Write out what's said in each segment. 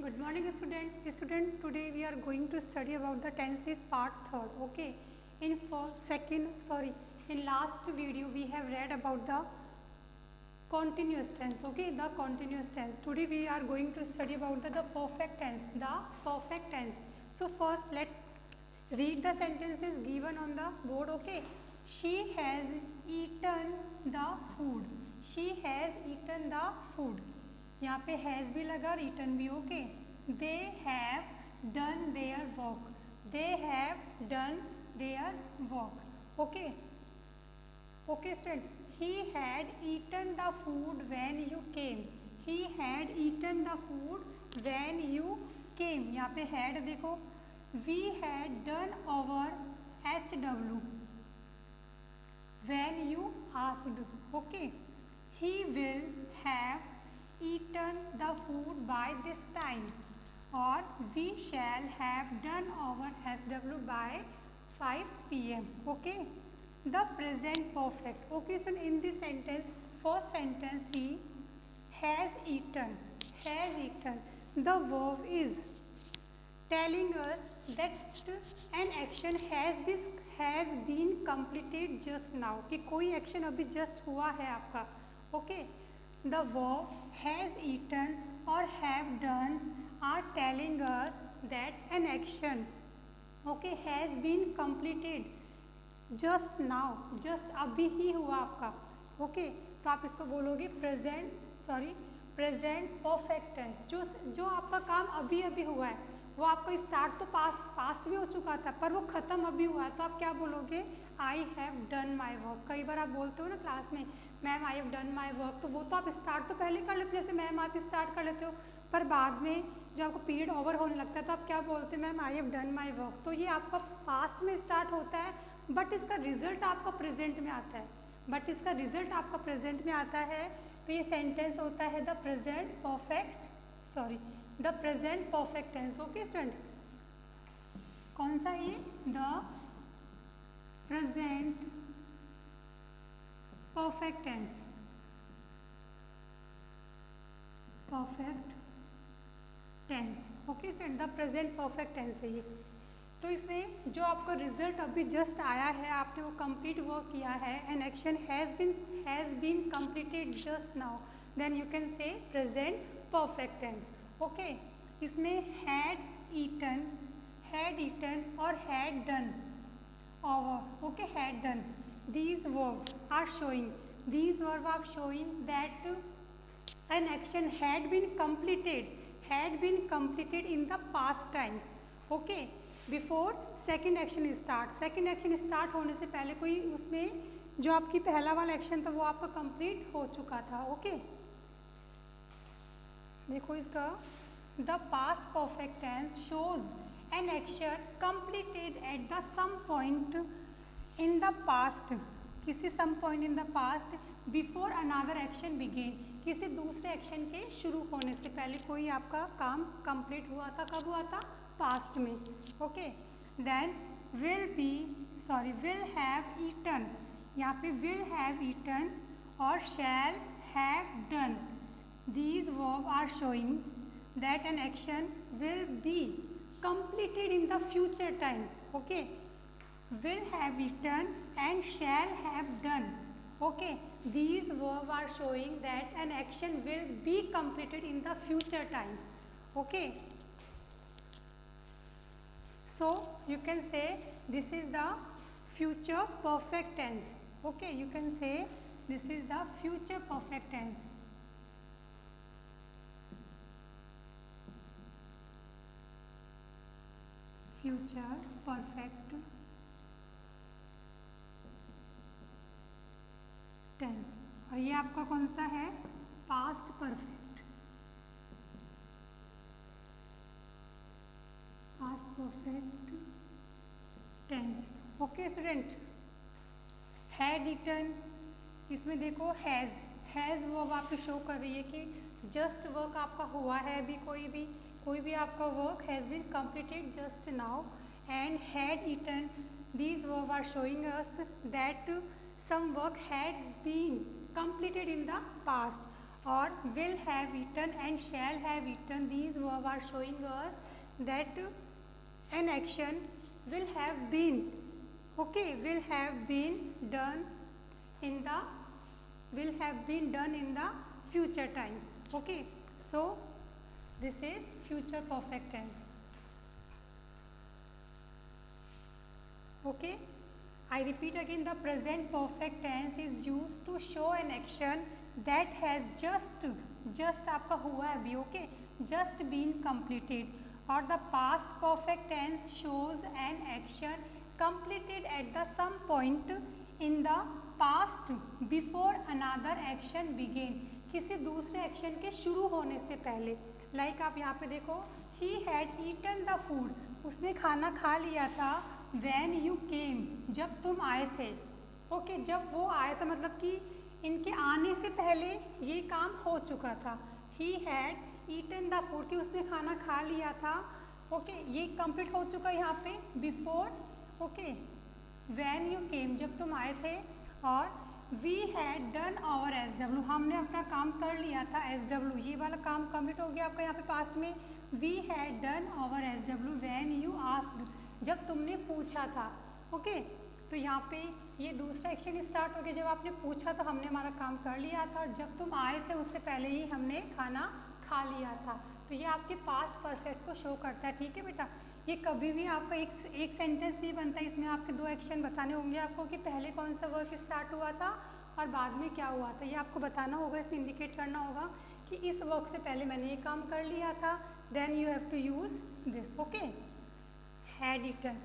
Good morning student. Today we are going to study about the tenses part third. Okay. In last video we have read about the continuous tense. Okay, the continuous tense. Today we are going to study about the perfect tense. The perfect tense. So first let's read the sentences given on the board. Okay. She has eaten the food. She has eaten the food. यहाँ पे has भी लगा और eaten भी. Okay. They have done their work. They have done their work. Okay. Okay student. He had eaten the food when you came. He had eaten the food when you came. यहाँ पे had देखो. We had done our HW when you asked. Okay. He will have eaten the food by this time, or we shall have done our SW by 5 p.m. Okay. The present perfect. Okay, so in this sentence, first sentence, he has eaten. Has eaten. The verb is telling us that an action has been completed just now. कि कोई action अभी just हुआ है आपका. Okay. The verb has eaten or have done are telling us that an action, okay, has been completed just now. Just अभी ही हुआ आपका. Okay, तो आप इसको बोलोगे प्रेजेंट परफेक्ट टेंस. जो आपका काम अभी अभी हुआ है वो आपका स्टार्ट तो पास्ट भी हो चुका था पर वो खत्म अभी हुआ है, तो आप क्या बोलोगे? I have done my work. कई बार आप बोलते हो ना क्लास में, ma'am I have done my work, तो वो तो आप स्टार्ट तो पहले कर लेते हो, जैसे मैम आप स्टार्ट कर लेते हो, पर बाद में जब आपको पीरियड ओवर होने लगता है तो आप क्या बोलते हैं? Ma'am I have done my work. तो ये आपका पास्ट में स्टार्ट होता है बट इसका रिजल्ट आपका प्रेजेंट में आता है. तो ये सेंटेंस होता है the present perfect tense. Okay student, कौन सा ये? The present perfect tense. Okay student, the present perfect tense है ये. तो इसमें जो आपका रिजल्ट अभी जस्ट आया है, आपने वो कंप्लीट वर्क किया है, an action has been completed just now, then you can say present perfect tense. Okay. इसमें हैड ईटन और हैड डन और okay had done. These verbs are showing that an action had been completed in the past time. Okay, before second action start होने से पहले कोई उसमें जो आपकी पहला वाला एक्शन था वो आपका कंप्लीट हो चुका था. ओके. देखो इसका the past perfect tense shows an action completed at the some point in the past. किसी some point in the past before another action began. किसी दूसरे एक्शन के शुरू होने से पहले कोई आपका काम कंप्लीट हुआ था. कब हुआ था? पास्ट में. Okay. Then will have eaten. यहाँ पे विल हैव ईटन और shall have done. These verb are showing that an action will be completed in the future time. Okay. Will have eaten and shall have done. Okay. These verbs are showing that an action will be completed in the future time. Okay. So you can say this is the future perfect tense. Okay. You can say this is the future perfect tense. Future perfect tense. और ये आपका कौन सा है? Past perfect tense. Okay student. Had eaten, इसमें देखो has वो अब आपको शो कर रही है कि जस्ट वर्क आपका हुआ है. अभी कोई भी आपका work has been completed just now. And had eaten, these verb are showing us that some work had been completed in the past. or will have eaten and shall have eaten. These verbs are showing us that an action will have been, okay, will have been done in the future time. Okay, so this is future perfect tense. Okay, I repeat again, the present perfect tense is used to show an action that has just आपका हुआ है अभी, okay, just been completed. और the past perfect tense shows an action completed at the some point in the past before another action began. किसी दूसरे action के शुरू होने से पहले. लाइक आप यहाँ पे देखो, he had eaten the food, उसने खाना खा लिया था. when you came, जब तुम आए थे. ओके, जब वो आया था मतलब कि इनके आने से पहले ये काम हो चुका था. he had eaten the food, कि उसने खाना खा लिया था. ओके, ये कंप्लीट हो चुका है यहाँ पे before. Okay, when you came, जब तुम आए थे. और we had done our SW, हमने अपना काम कर लिया था. SW, ये वाला काम कंप्लीट हो गया आपका यहाँ पे पास्ट में. we had done our SW when you asked, जब तुमने पूछा था. ओके, तो यहाँ पे ये दूसरा एक्शन स्टार्ट हो गया. जब आपने पूछा तो हमने हमारा काम कर लिया था, और जब तुम आए थे उससे पहले ही हमने खाना खा लिया था. तो ये आपके पास्ट परफेक्ट को शो करता है. ठीक है बेटा, ये कभी भी आपका एक सेंटेंस नहीं बनता है. इसमें आपके दो एक्शन बताने होंगे आपको कि पहले कौन सा वर्क स्टार्ट हुआ था और बाद में क्या हुआ था. ये आपको बताना होगा, इसमें इंडिकेट करना होगा कि इस वर्क से पहले मैंने ये काम कर लिया था. Then you have to use this. Okay, had eaten.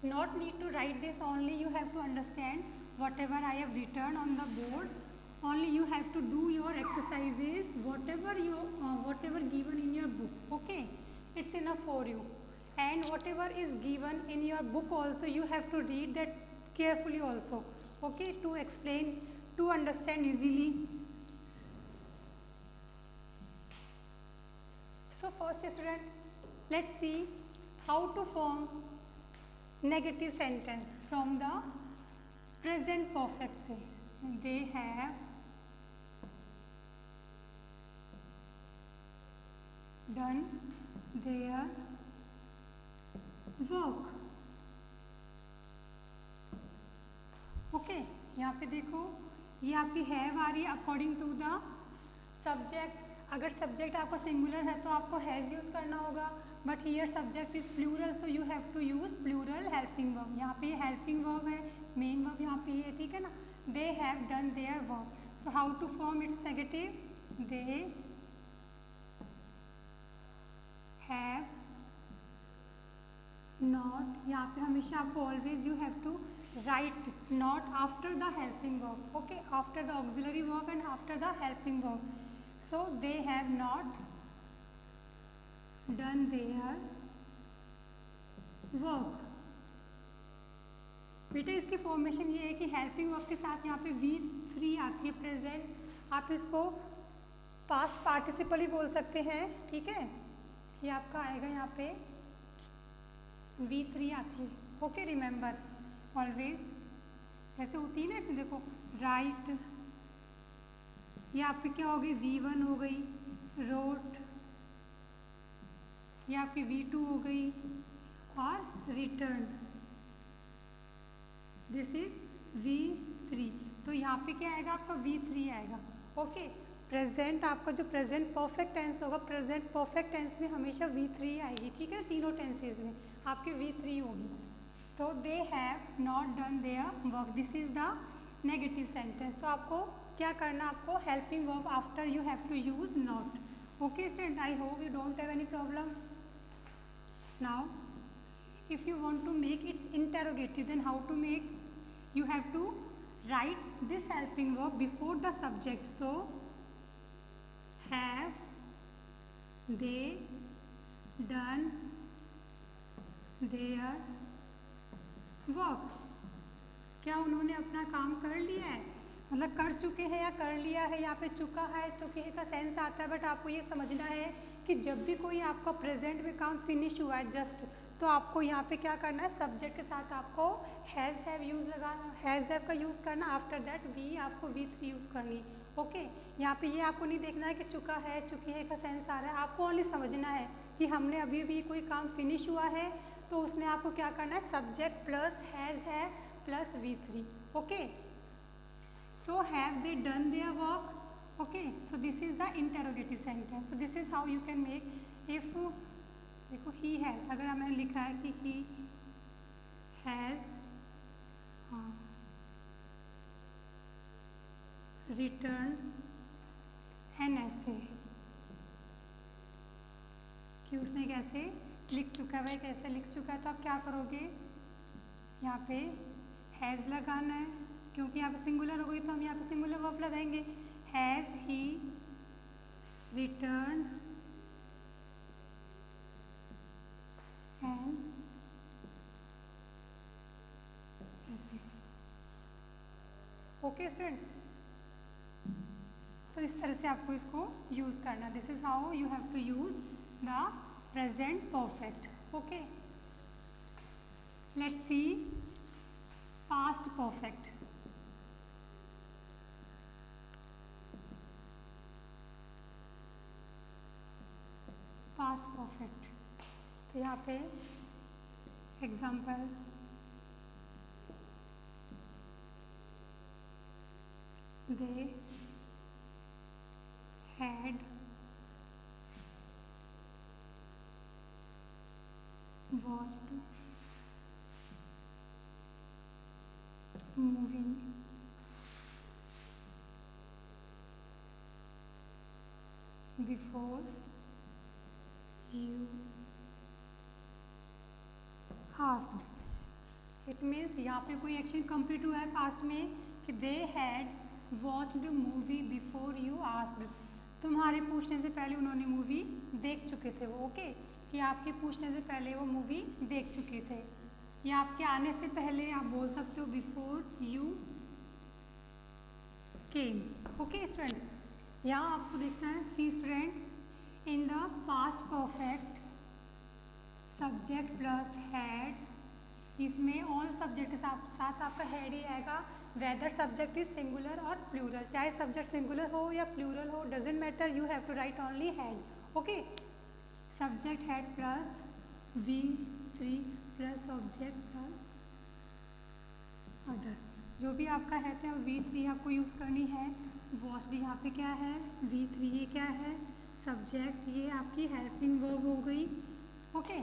Not need to write this, only you have to understand whatever I have written on the board. Only you have to do your exercises, whatever given in your book. Okay, it's enough for you. And whatever is given in your book also, you have to read that carefully also. Okay, to explain, to understand easily. So first student, let's see how to form negative sentence from the present perfect से. They have done their work. Okay, यहाँ पे देखो, ये आपकी have आ रही है according to the subject. अगर सब्जेक्ट आपका सिंगुलर है तो आपको हैज़ यूज़ करना होगा. But here subject is plural, so you have to use plural helping verb. यहाँ पे हेल्पिंग वर्ब है, मेन वर्ब यहाँ पे है. ठीक है ना. They have done their work. So how to form its negative. They have not, यहाँ पे हमेशा आपको always you have to write not after the helping verb. Okay, after the auxiliary verb and after the helping verb. So they have not done their work. बेटा इसकी formation ये है कि helping verb के साथ यहाँ पे V3 आती है प्रेजेंट. आप इसको पास्ट पार्टिसिपल ही बोल सकते हैं. ठीक है, ये आपका आएगा यहाँ पे V3 आती है. ओके, रिमेंबर ऑलवेज ऐसे होती है ना. इसमें देखो राइट, ये आपकी क्या हो गई, V1 हो गई. रोट, ये आपकी V2 हो गई. और रिटर्न, दिस इज V3. तो यहाँ पे क्या आएगा आपका V3 आएगा. ओके, प्रेजेंट आपका जो प्रेजेंट परफेक्ट टेंस होगा, प्रेजेंट परफेक्ट टेंस में हमेशा V3 आएगी. ठीक है, तीनों टेंसेज में आपकी V3 होगी. तो they have not done their work, this is the negative sentence. तो आपको क्या करना, आपको helping verb after you have to use not. Okay student, I hope you don't have any problem. Now, if you want to make its interrogative, then how to make? You have to write this helping verb before the subject. So, have they done their work? क्या उन्होंने अपना काम कर लिया है? मतलब कर चुके हैं या कर लिया है, यहाँ पे चुका है चुके हैं का सेंस आता है, बट आपको ये समझना है कि जब भी कोई आपका प्रेजेंट में काम फिनिश हुआ है जस्ट, तो आपको यहाँ पे क्या करना है, सब्जेक्ट के साथ आपको हैज़ हैव यूज़ लगाना, हैज़ हैव का यूज़ करना, आफ्टर दैट वी आपको V3 यूज़ करनी। ओके, यहाँ पे ये आपको नहीं देखना है कि चुका है चुकी है का सेंस आ रहा है, आपको ओनली समझना है कि हमने अभी भी कोई काम फिनिश हुआ है तो उसमें आपको क्या करना है, subject plus has have plus V3। Okay, so have they done their work? Okay, so this is the interrogative sentence. So this is how you can make if देखो he has, अगर हमने लिखा है कि he has written an essay, कि उसने कैसे लिख चुका है, भाई कैसे लिख चुका है, तो आप क्या करोगे, यहाँ पे हैज़ लगाना है, क्योंकि यहाँ पे सिंगुलर हो गई तो हम यहाँ पे सिंगुलर वर्ब लगाएंगे। हैज़ ही रिटर्न एन ऐसे। ओके स्टूडेंट, तो इस तरह से आपको इसको यूज़ करना, this is how you have to use the present perfect. Okay, let's see past perfect. Past perfect, तो यहाँ पे example, they had watched movie before you asked। It means यहाँ पे कोई एक्शन कंप्लीट हुआ है पास्ट में कि दे had watched movie before you asked, तुम्हारे पूछने से पहले उन्होंने मूवी देख चुके थे वो। ओके, कि आपके पूछने से पहले वो मूवी देख चुके थे, या आपके आने से पहले आप बोल सकते हो before you came. Okay student, यहाँ आपको देखना है see student, in the past perfect subject plus had, इसमें ऑल सब्जेक्ट के साथ आपका हैड ही आएगा, वेदर सब्जेक्ट इज सिंगुलर और प्लूरल, चाहे सब्जेक्ट सिंगुलर हो या प्लूरल हो, doesn't matter, you have to write only had. Okay, subject had plus V3 plus object plus other, जो भी आपका है तो V3 आपको यूज़ करनी है। वॉच्ड यहाँ पे क्या है, V3 ये क्या है, सब्जेक्ट, ये आपकी हेल्पिंग वर्ब हो गई। ओके,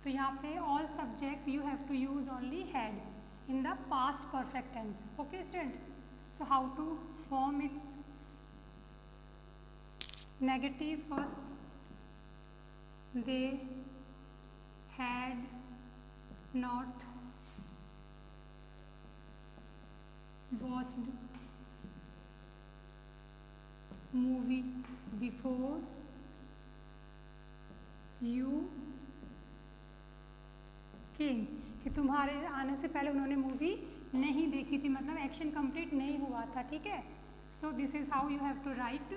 तो यहाँ पे all subject you have to use only had in the past perfect tense. Okay student, so how to form it, negative first, they had not watched movie before you came, कि तुम्हारे आने से पहले उन्होंने movie नहीं देखी थी, मतलब एक्शन कंप्लीट नहीं हुआ था। ठीक है, so this is how you have to write,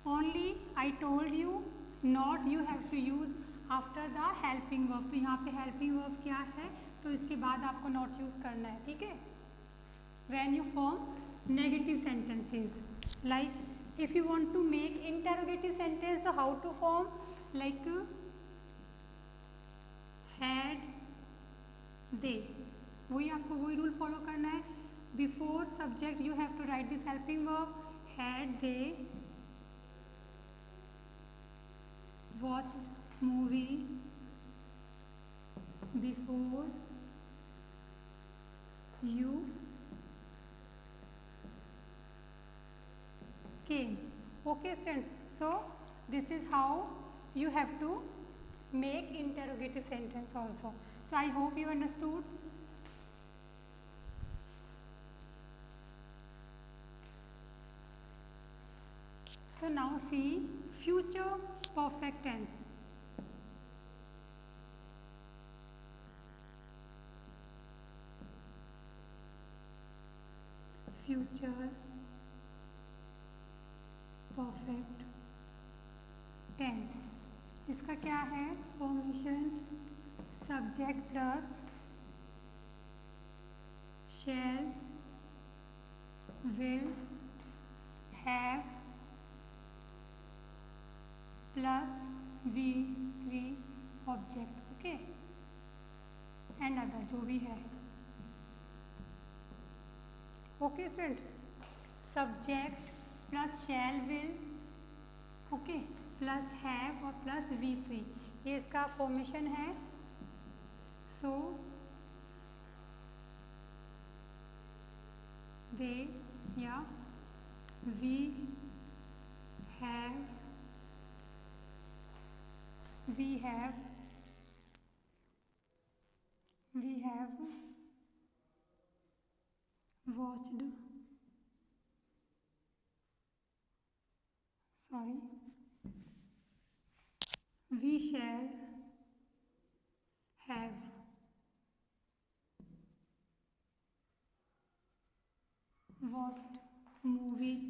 only I told you, not you have to use after the helping verb, तो यहाँ पे हेल्पिंग वर्ब क्या है, तो इसके बाद आपको नॉट यूज करना है। ठीक है, when you form negative sentences, like if you want to make interrogative sentence, so how to form, like had they, वही आपको वही रूल फॉलो करना है, before subject you have to write this helping verb, had they watched movie before you came। Okay student, so this is how you have to make interrogative sentence also. So I hope you understood. So now see future perfect tense. Future perfect tense. इसका क्या है? Formation subject plus shall will have plus V3 object, okay, and other जो भी है। Okay student, subject plus shall will, okay, plus have और plus V3, ये इसका formation है। सो दे या we have watched, sorry, we shall have watched movie।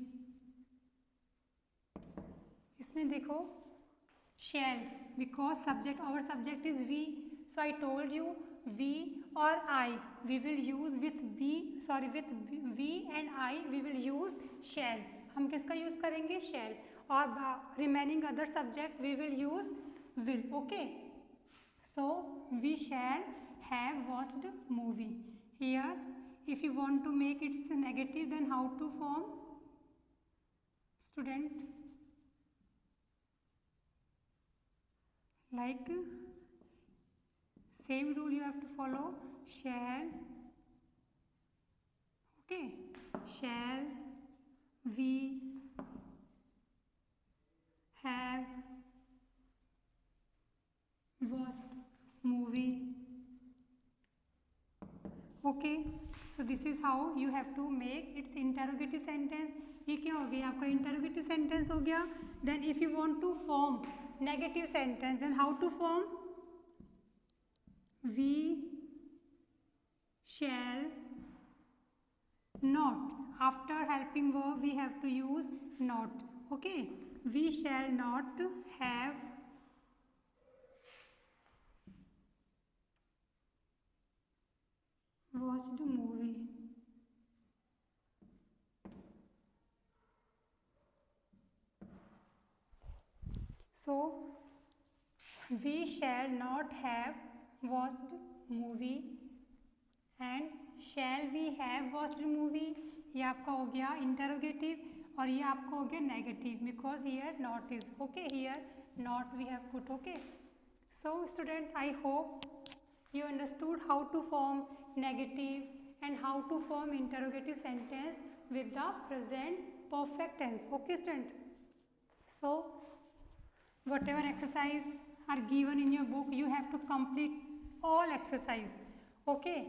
इसमें देखो shall, because subject, our subject is we, so I told you we or I, we will use with with we and I we will use shall। हम किसका use करेंगे? shall। और remaining other subject we will use will, okay। so we shall have watched movie। here if you want to make its negative, then how to form student? Like same rule you have to follow, shall, okay, shall we have watched movie, okay। so this is how you have to make its interrogative sentence। ये क्या हो गया? आपका interrogative sentence हो गया। then if you want to form negative sentence, then how to form? we shall not, after helping verb we have to use not, okay। we shall not have watched movie, so we shall not have watched movie and shall we have watched movie, ये आपका हो गया interrogative और ये आपका हो गया negative, because here not is, okay, here not we have put, okay. So student, I hope you understood how to form negative and how to form interrogative sentence with the present perfect tense, okay student। so whatever exercise are given in your book, you have to complete all exercise, okay।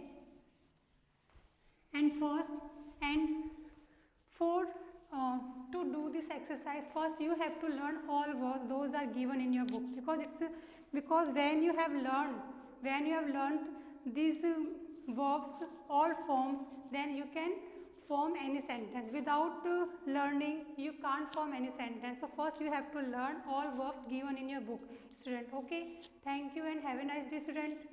and first and for to do this exercise, first you have to learn all words those are given in your book, because when you have learned these verbs, all forms, then you can form any sentence। without learning you can't form any sentence, so first you have to learn all verbs given in your book, student, okay। thank you and have a nice day, student।